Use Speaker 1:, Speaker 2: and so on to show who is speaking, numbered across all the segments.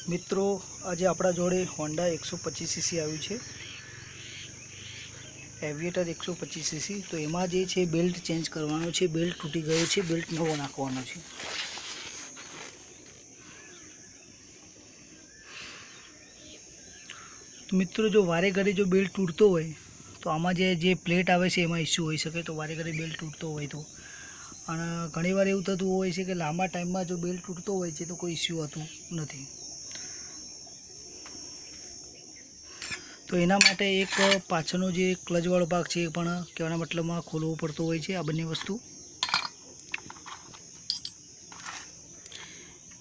Speaker 1: મિત્રો આજે આપણા જોડે હોન્ડા 125 સીસી આવ્યું છે, એવિએટર 125 સીસી। તો એમાં જે છે બેલ્ટ ચેન્જ કરવાનો છે, બેલ્ટ તૂટી ગયો છે, બેલ્ટ નવો નાખવાનો છે। તો મિત્રો જો વારે ઘરે જો બેલ્ટ તૂટતો હોય તો આમાં જે પ્લેટ આવે છે એમાં ઇસ્યુ હોઈ શકે। તો વારે ઘરે બેલ્ટ તૂટતો હોય તો, અને ઘણીવાર એવું થતું હોય છે કે લાંબા ટાઈમમાં જો બેલ્ટ તૂટતો હોય છે તો કોઈ ઇસ્યુ હોતું નથી। તો એના માટે એક પાછળનો જે ક્લચવાળો ભાગ છે એ પણ કહેવાના મતલબમાં ખોલવો પડતો હોય છે। આ બંને વસ્તુ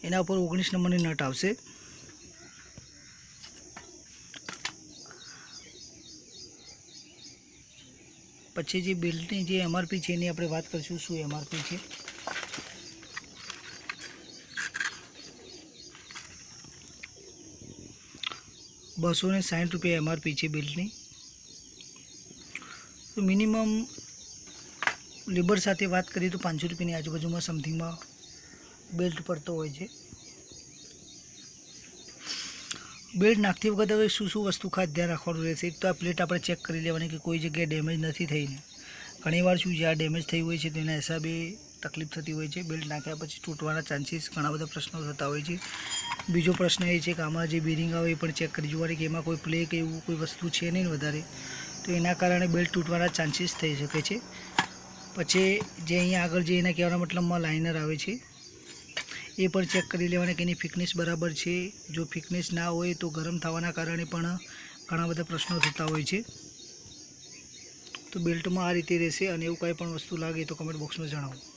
Speaker 1: એના ઉપર 19 નંબરની નટ આવશે। પછી જે બેલ્ટની જે એમઆરપી છે એની આપણે વાત કરીશું, શું એમઆરપી છે। ₹260 એમઆરપી છે બેલ્ટની। તો મિનિમમ લેબર સાથે વાત કરીએ તો ₹500ની આજુબાજુમાં સમથિંગમાં બેલ્ટ પડતો હોય છે। બેલ્ટ નાખતી વખતે હવે શું વસ્તુ ખાસ ધ્યાન રાખવાનું રહેશે। એક તો આ પ્લેટ આપણે ચેક કરી લેવાની કે કોઈ જગ્યાએ ડેમેજ નથી થઈને। ઘણીવાર શું છે આ ડેમેજ થઈ હોય છે તો એના હિસાબે તકલીફ થતી હોય છે। બેલ્ટ નાખ્યા પછી તૂટવાના ચાન્સીસ ઘણા બધા પ્રશ્નો થતા હોય છે। બીજો પ્રશ્ન એ છે કે આમાં જે બેરિંગ આવે એ પણ ચેક કરી જોવાની કે એમાં કોઈ પ્લે કે એવું કોઈ વસ્તુ છે નહીં વધારે, તો એના કારણે બેલ્ટ તૂટવાના ચાન્સીસ થઈ શકે છે। પછી જે અહીંયા આગળ જે એના કહેવાના મતલબમાં લાઇનર આવે છે એ પણ ચેક કરી લેવાના કે એની ફિટનેસ બરાબર છે। જો ફિટનેસ ના હોય તો ગરમ થવાના કારણે પણ ઘણા બધા પ્રશ્નો થતા હોય છે। તો બેલ્ટમાં આ રીતે રહેશે, અને એવું કાંઈ પણ વસ્તુ લાગે તો કમેન્ટ બોક્સમાં જણાવો।